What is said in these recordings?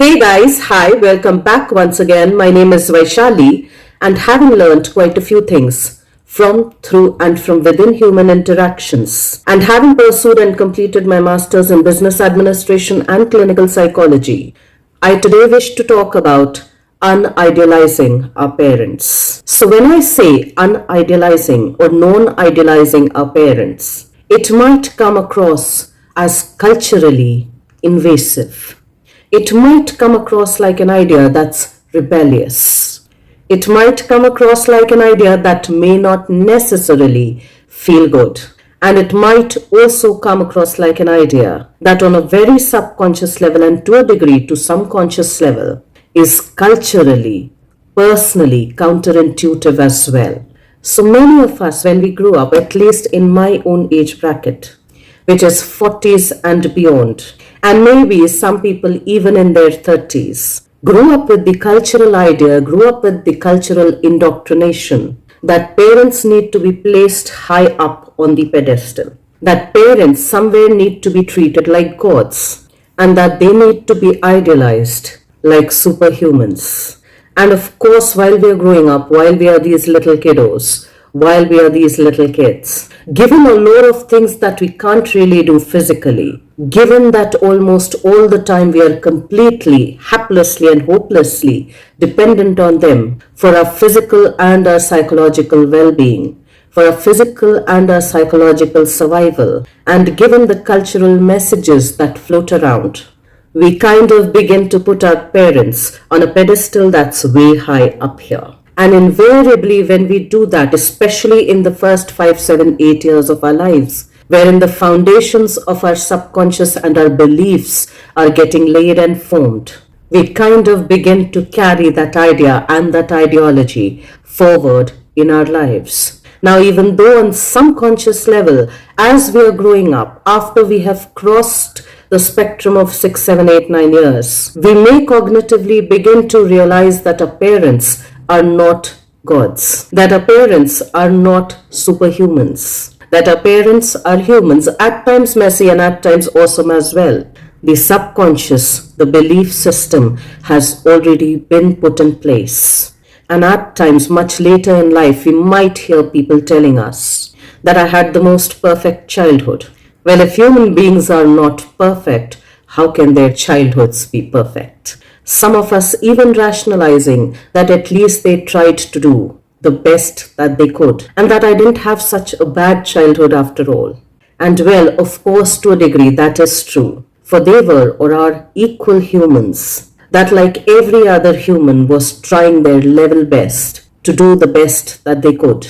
Hey guys, hi, welcome back once again. My name is Vaishali, and having learned quite a few things from, through, and from within human interactions, and having pursued and completed my master's in business administration and clinical psychology, I today wish to talk about unidealizing our parents. So, when I say unidealizing or non idealizing our parents, it might come across as culturally invasive. It might come across like an idea that's rebellious. It might come across like an idea that may not necessarily feel good. And it might also come across like an idea that, on a very subconscious level and to a degree to some conscious level, is culturally, personally counterintuitive as well. So many of us, when we grew up, at least in my own age bracket, which is 40s and beyond, and maybe some people even in their 30s, grew up with the cultural idea, grew up with the cultural indoctrination that parents need to be placed high up on the pedestal, that parents somewhere need to be treated like gods, and that they need to be idealized like superhumans. And of course, while we are growing up, while we are these little kiddos, while we are these little kids, given a lot of things that we can't really do physically, given that almost all the time we are completely, haplessly, and hopelessly dependent on them for our physical and our psychological well being, for our physical and our psychological survival, and given the cultural messages that float around, we kind of begin to put our parents on a pedestal that's way high up here. And invariably, when we do that, especially in the first 5, 7, 8 years of our lives, wherein the foundations of our subconscious and our beliefs are getting laid and formed, we kind of begin to carry that idea and that ideology forward in our lives. Now, even though on some conscious level, as we are growing up, after we have crossed the spectrum of 6, 7, 8, 9 years, we may cognitively begin to realize that our parents are not gods, that our parents are not superhumans, that our parents are humans, at times messy and at times awesome as well. The subconscious, the belief system has already been put in place. And at times, much later in life, we might hear people telling us that I had the most perfect childhood. Well, if human beings are not perfect, how can their childhoods be perfect? Some of us even rationalizing that at least they tried to do the best that they could, and that I didn't have such a bad childhood after all. And well, of course, to a degree, that is true. For they were or are equal humans, that like every other human was trying their level best to do the best that they could,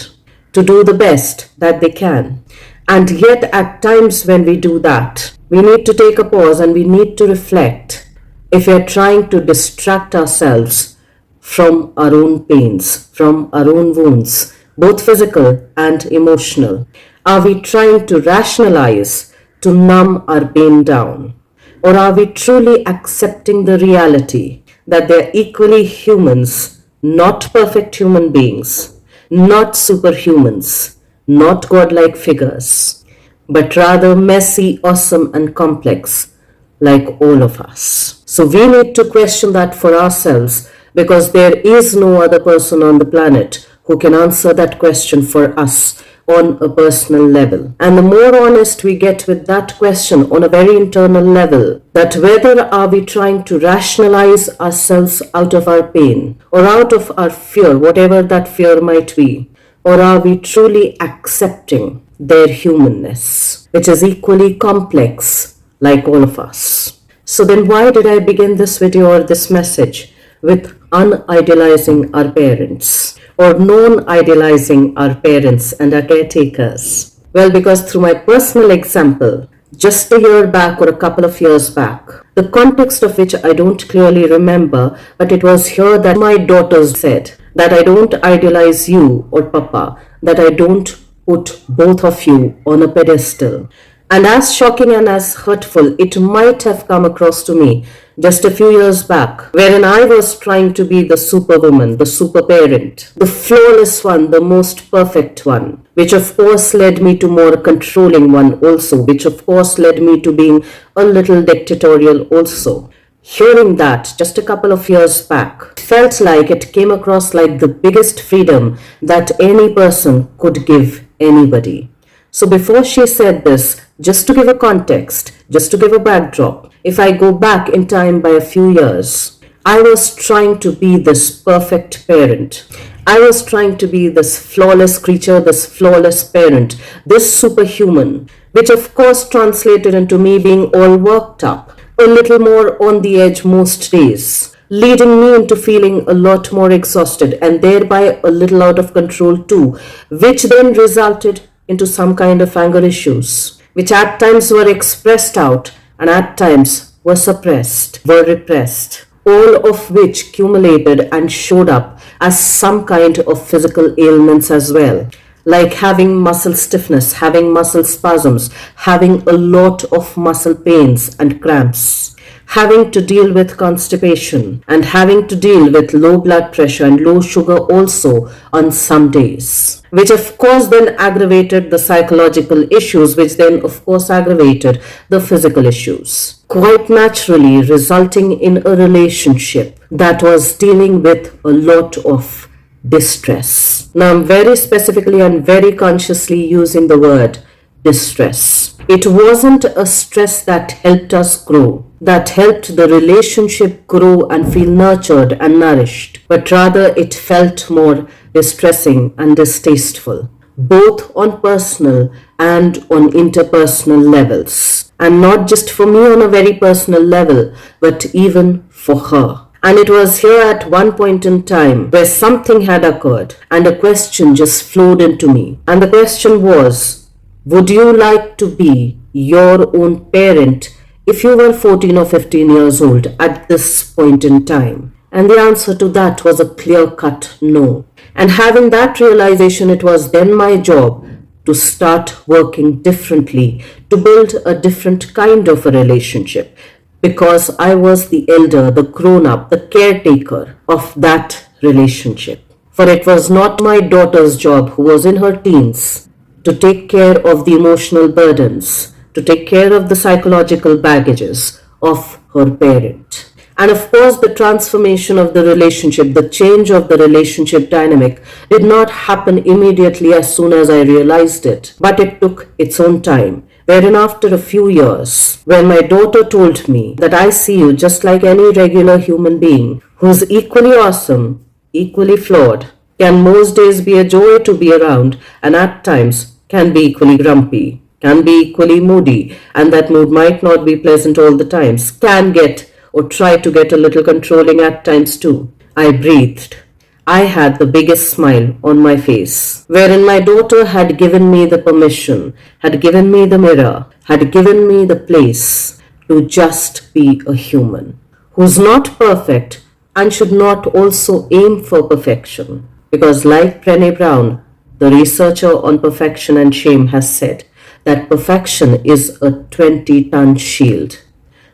to do the best that they can. And yet, at times when we do that, we need to take a pause and we need to reflect if we are trying to distract ourselves from our own pains, from our own wounds, both physical and emotional. Are we trying to rationalize, to numb our pain down? Or are we truly accepting the reality that they're equally humans, not perfect human beings, not superhumans, not godlike figures, but rather messy, awesome, and complex, like all of us? So we need to question that for ourselves, because there is no other person on the planet who can answer that question for us on a personal level. And the more honest we get with that question on a very internal level, that whether are we trying to rationalize ourselves out of our pain or out of our fear, whatever that fear might be, or are we truly accepting their humanness, which is equally complex like all of us? So then why did I begin this video or this message with unidealizing our parents, or non-idealizing our parents and our caretakers? Well, because through my personal example, just a year back or a couple of years back, the context of which I don't clearly remember, but it was here that my daughters said that I don't idealize you or Papa, that I don't put both of you on a pedestal. And as shocking and as hurtful it might have come across to me just a few years back, wherein I was trying to be the superwoman, the super parent, the flawless one, the most perfect one, which of course led me to more controlling one also, which of course led me to being a little dictatorial also. Hearing that just a couple of years back, felt like it came across like the biggest freedom that any person could give anybody. So before she said this, just to give a context, just to give a backdrop, if I go back in time by a few years, I was trying to be this perfect parent. I was trying to be this flawless creature, this flawless parent, this superhuman, which of course translated into me being all worked up, a little more on the edge most days, leading me into feeling a lot more exhausted and thereby a little out of control too, which then resulted into some kind of anger issues, which at times were expressed out and at times were suppressed, were repressed, all of which cumulated and showed up as some kind of physical ailments as well, like having muscle stiffness, having muscle spasms, having a lot of muscle pains and cramps, having to deal with constipation, and having to deal with low blood pressure and low sugar also on some days, which of course then aggravated the psychological issues, which then of course aggravated the physical issues, quite naturally resulting in a relationship that was dealing with a lot of distress. Now, I'm very specifically and very consciously using the word distress. It wasn't a stress that helped us grow, that helped the relationship grow and feel nurtured and nourished, but rather it felt more distressing and distasteful, both on personal and on interpersonal levels. And not just for me on a very personal level, but even for her. And it was here at one point in time where something had occurred and a question just flowed into me. And the question was, would you like to be your own parent if you were 14 or 15 years old at this point in time? And the answer to that was a clear-cut no. And having that realization, it was then my job to start working differently, to build a different kind of a relationship, because I was the elder, the grown-up, the caretaker of that relationship. For it was not my daughter's job, who was in her teens, to take care of the emotional burdens, to take care of the psychological baggages of her parent. And of course, the transformation of the relationship, the change of the relationship dynamic did not happen immediately as soon as I realized it, but it took its own time. Wherein after a few years, when my daughter told me that I see you just like any regular human being who's equally awesome, equally flawed, can most days be a joy to be around and at times can be equally grumpy, can be equally moody, and that mood might not be pleasant all the times, can get or try to get a little controlling at times too. I breathed. I had the biggest smile on my face, wherein my daughter had given me the permission, had given me the mirror, had given me the place to just be a human, who's not perfect and should not also aim for perfection. Because like Brené Brown, the researcher on perfection and shame, has said that perfection is a 20-ton shield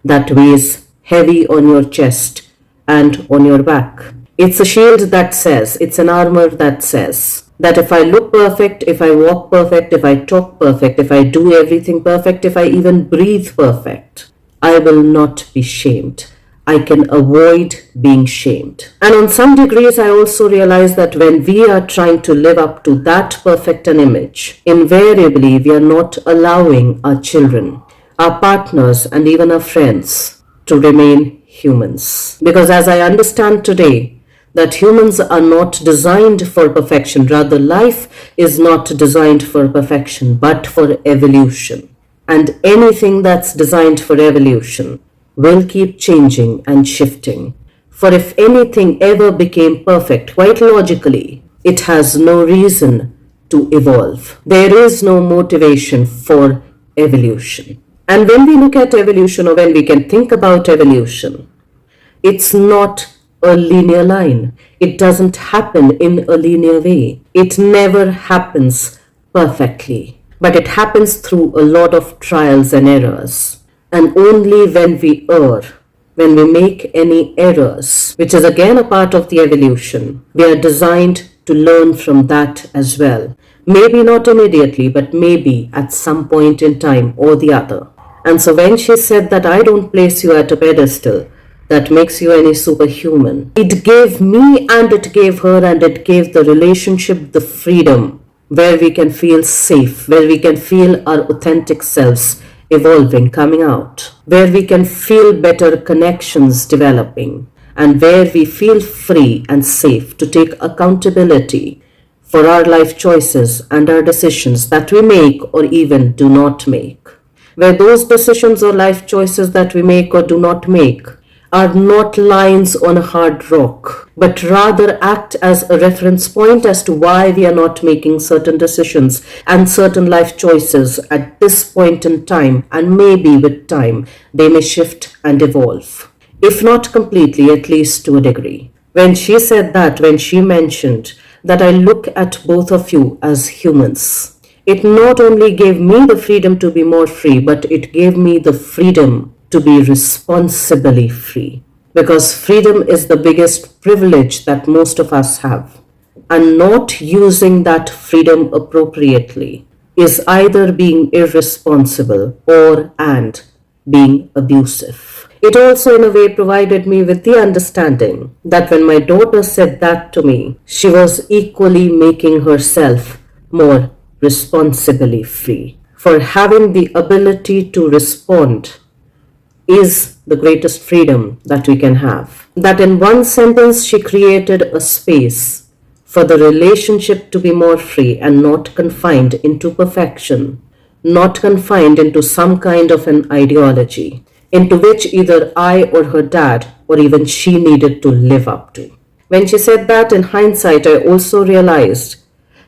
that weighs heavy on your chest and on your back. It's a shield that says, it's an armor that says that if I look perfect, if I walk perfect, if I talk perfect, if I do everything perfect, if I even breathe perfect, I will not be shamed. I can avoid being shamed. And on some degrees, I also realize that when we are trying to live up to that perfect an image, invariably we are not allowing our children, our partners, and even our friends to remain humans. Because as I understand today, that humans are not designed for perfection. Rather, life is not designed for perfection, but for evolution. And anything that's designed for evolution will keep changing and shifting. For if anything ever became perfect, quite logically, it has no reason to evolve. There is no motivation for evolution. And when we look at evolution, or when we can think about evolution, it's not a linear line. It doesn't happen in a linear way. It never happens perfectly. But it happens through a lot of trials and errors. And only when we err, when we make any errors, which is again a part of the evolution, we are designed to learn from that as well. Maybe not immediately, but maybe at some point in time or the other. And so when she said that I don't place you at a pedestal, that makes you any superhuman. It gave me and it gave her and it gave the relationship the freedom where we can feel safe, where we can feel our authentic selves evolving, coming out, where we can feel better connections developing, and where we feel free and safe to take accountability for our life choices and our decisions that we make or even do not make. Where those decisions or life choices that we make or do not make are not lines on a hard rock, but rather act as a reference point as to why we are not making certain decisions and certain life choices at this point in time, and maybe with time they may shift and evolve. If not completely, at least to a degree. When she said that, when she mentioned that I look at both of you as humans, it not only gave me the freedom to be more free, but it gave me the freedom to be responsibly free. Because freedom is the biggest privilege that most of us have. And not using that freedom appropriately is either being irresponsible or and being abusive. It also in a way provided me with the understanding that when my daughter said that to me, she was equally making herself more responsibly free. For having the ability to respond is the greatest freedom that we can have. That in one sentence she created a space for the relationship to be more free and not confined into perfection, not confined into some kind of an ideology, into which either I or her dad or even she needed to live up to. When she said that, in hindsight, I also realized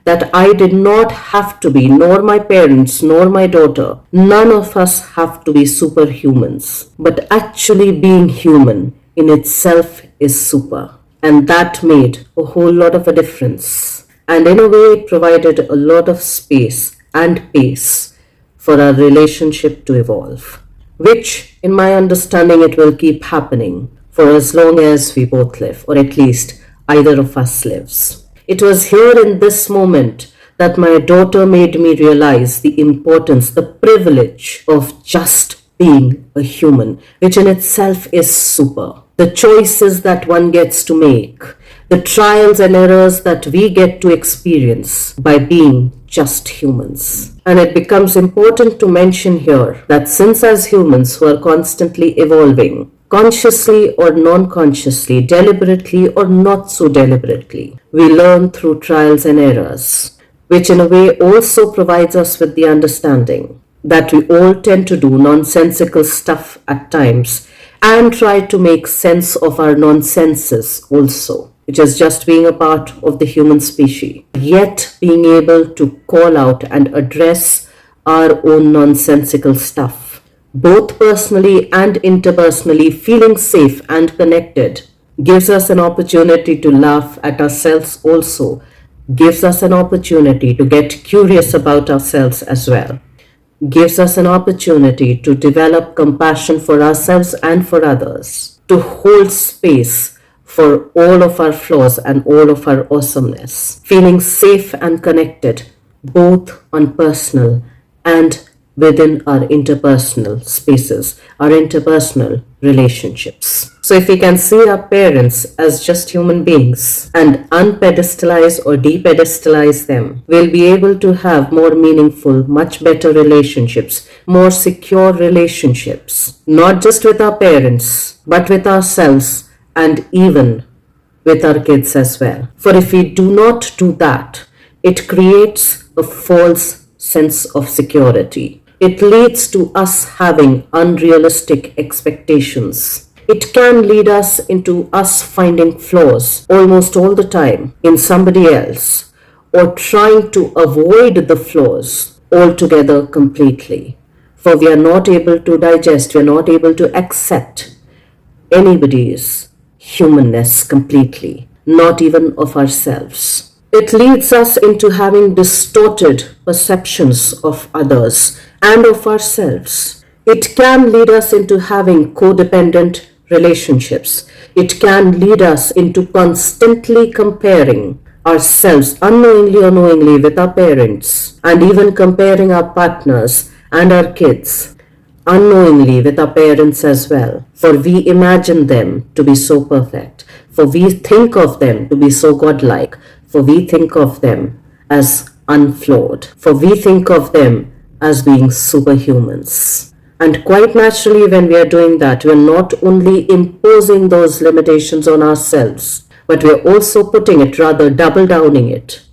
that I did not have to be, nor my parents, nor my daughter, none of us have to be superhumans. But actually being human in itself is super. And that made a whole lot of a difference. And in a way, it provided a lot of space and pace for our relationship to evolve, which, in my understanding, it will keep happening for as long as we both live, or at least either of us lives. It was here in this moment that my daughter made me realize the importance, the privilege of just being a human, which in itself is super. The choices that one gets to make, the trials and errors that we get to experience by being just humans. And it becomes important to mention here that since as humans who are constantly evolving, consciously or non-consciously, deliberately or not so deliberately, we learn through trials and errors, which in a way also provides us with the understanding that we all tend to do nonsensical stuff at times and try to make sense of our nonsenses also, which is just being a part of the human species, yet being able to call out and address our own nonsensical stuff, both personally and interpersonally, feeling safe and connected, gives us an opportunity to laugh at ourselves also, gives us an opportunity to get curious about ourselves as well, gives us an opportunity to develop compassion for ourselves and for others, to hold space for all of our flaws and all of our awesomeness, feeling safe and connected both on personal and within our interpersonal spaces, our interpersonal relationships. So if we can see our parents as just human beings and unpedestalize or depedestalize them, we'll be able to have more meaningful, much better relationships, more secure relationships, not just with our parents, but with ourselves and even with our kids as well. For if we do not do that, it creates a false sense of security. It leads to us having unrealistic expectations. It can lead us into us finding flaws almost all the time in somebody else, or trying to avoid the flaws altogether completely. For we are not able to digest, we are not able to accept anybody's humanness completely, not even of ourselves. It leads us into having distorted perceptions of others and of ourselves. It can lead us into having codependent relationships. It can lead us into constantly comparing ourselves unknowingly or knowingly with our parents, and even comparing our partners and our kids unknowingly with our parents as well. For we imagine them to be so perfect. For we think of them to be so godlike. For we think of them as unflawed. For we think of them as being superhumans. And quite naturally, when we are doing that, we are not only imposing those limitations on ourselves, but we are also putting it, rather double downing it,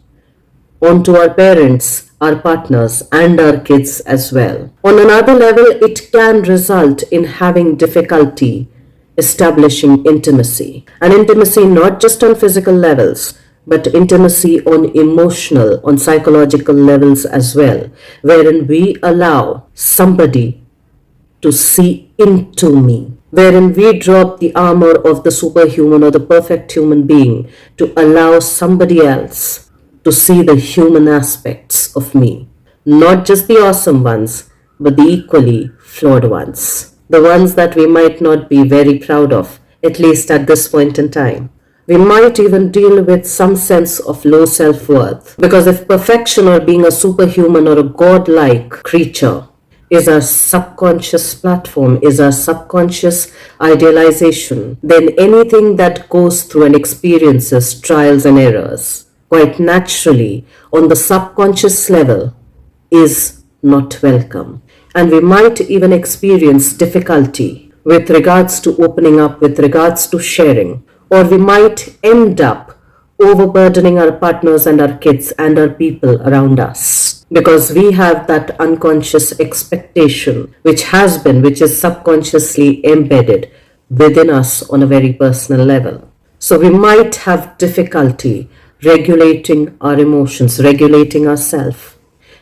onto our parents, our partners, and our kids as well. On another level, it can result in having difficulty establishing intimacy. And intimacy not just on physical levels, but intimacy on emotional, on psychological levels as well, wherein we allow somebody to see into me, wherein we drop the armor of the superhuman or the perfect human being to allow somebody else to see the human aspects of me. Not just the awesome ones, but the equally flawed ones. The ones that we might not be very proud of, at least at this point in time. We might even deal with some sense of low self-worth. Because if perfection or being a superhuman or a godlike creature is our subconscious platform, is our subconscious idealization, then anything that goes through and experiences trials and errors, quite naturally, on the subconscious level, is not welcome. And we might even experience difficulty with regards to opening up, with regards to sharing, or we might end up overburdening our partners and our kids and our people around us because we have that unconscious expectation which is subconsciously embedded within us on a very personal level. So we might have difficulty regulating our emotions, regulating ourselves,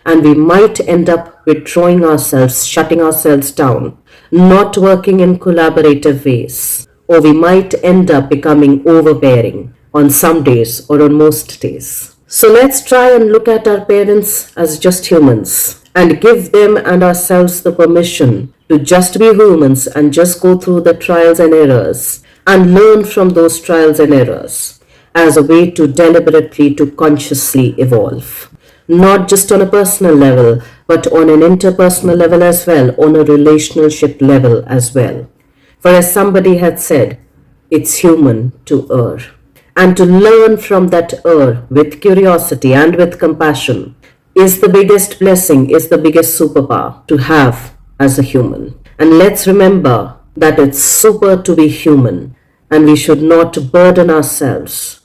and we might end up withdrawing ourselves, shutting ourselves down, not working in collaborative ways, or we might end up becoming overbearing on some days or on most days. So let's try and look at our parents as just humans and give them and ourselves the permission to just be humans and just go through the trials and errors and learn from those trials and errors as a way to deliberately, to consciously evolve. Not just on a personal level, but on an interpersonal level as well, on a relationship level as well. For as somebody had said, it's human to err. And to learn from that error with curiosity and with compassion is the biggest blessing, is the biggest superpower to have as a human. And let's remember that it's super to be human, and we should not burden ourselves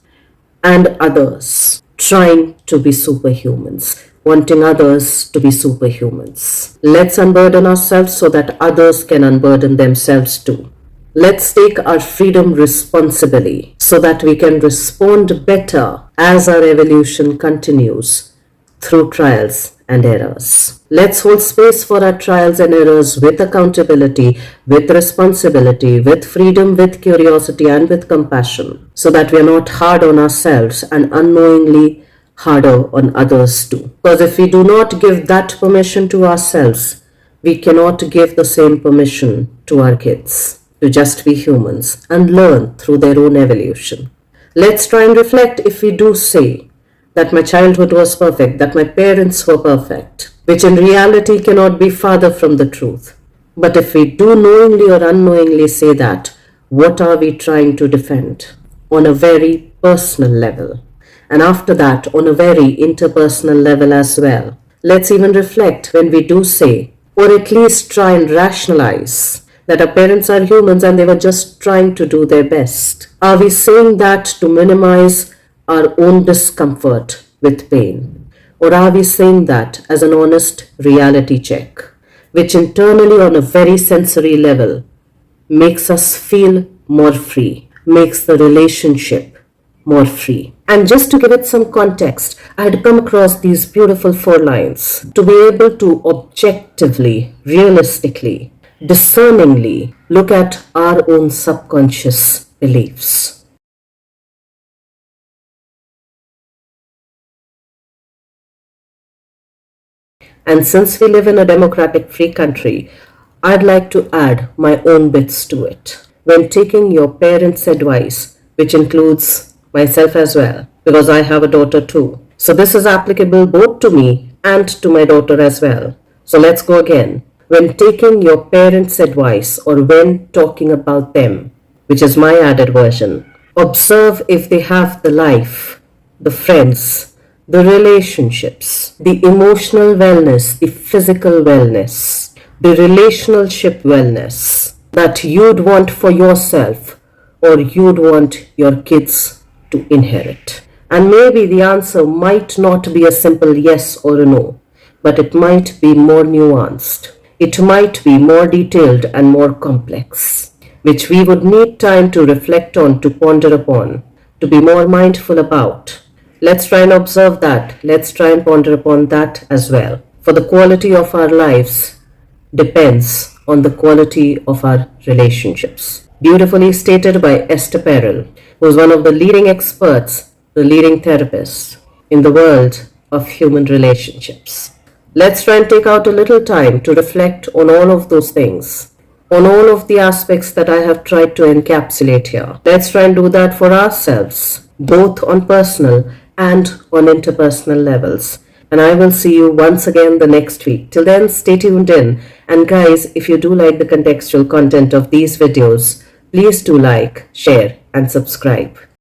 and others trying to be superhumans, wanting others to be superhumans. Let's unburden ourselves so that others can unburden themselves too. Let's take our freedom responsibly so that we can respond better as our evolution continues through trials and errors. Let's hold space for our trials and errors with accountability, with responsibility, with freedom, with curiosity, and with compassion, so that we are not hard on ourselves and unknowingly harder on others too. Because if we do not give that permission to ourselves, we cannot give the same permission to our kids to just be humans and learn through their own evolution. Let's try and reflect if we do say that my childhood was perfect, that my parents were perfect, which in reality cannot be farther from the truth. But if we do knowingly or unknowingly say that, what are we trying to defend on a very personal level? And after that, on a very interpersonal level as well. Let's even reflect when we do say, or at least try and rationalize, that our parents are humans and they were just trying to do their best. Are we saying that to minimize our own discomfort with pain? Or are we saying that as an honest reality check, which internally on a very sensory level makes us feel more free, makes the relationship more free? And just to give it some context, I had come across these beautiful 4 lines to be able to objectively, realistically, discerningly look at our own subconscious beliefs. And since we live in a democratic free country, I'd like to add my own bits to it. When taking your parents' advice, which includes myself as well, because I have a daughter too. So this is applicable both to me and to my daughter as well. So let's go again. when taking your parents' advice or when talking about them, which is my added version. Observe if they have the life, the friends, the relationships, the emotional wellness, the physical wellness, the relationship wellness that you'd want for yourself or you'd want your kids to inherit. And maybe the answer might not be a simple yes or a no, but it might be more nuanced. It might be more detailed and more complex, which we would need time to reflect on, to ponder upon, to be more mindful about. Let's try and observe that. Let's try and ponder upon that as well. For the quality of our lives depends on the quality of our relationships. Beautifully stated by Esther Perel, who is one of the leading experts, the leading therapists in the world of human relationships. Let's try and take out a little time to reflect on all of those things, on all of the aspects that I have tried to encapsulate here. Let's try and do that for ourselves, both on personal and on interpersonal levels. And I will see you once again the next week. Till then, stay tuned in. And guys, if you do like the contextual content of these videos, please do like, share, and subscribe.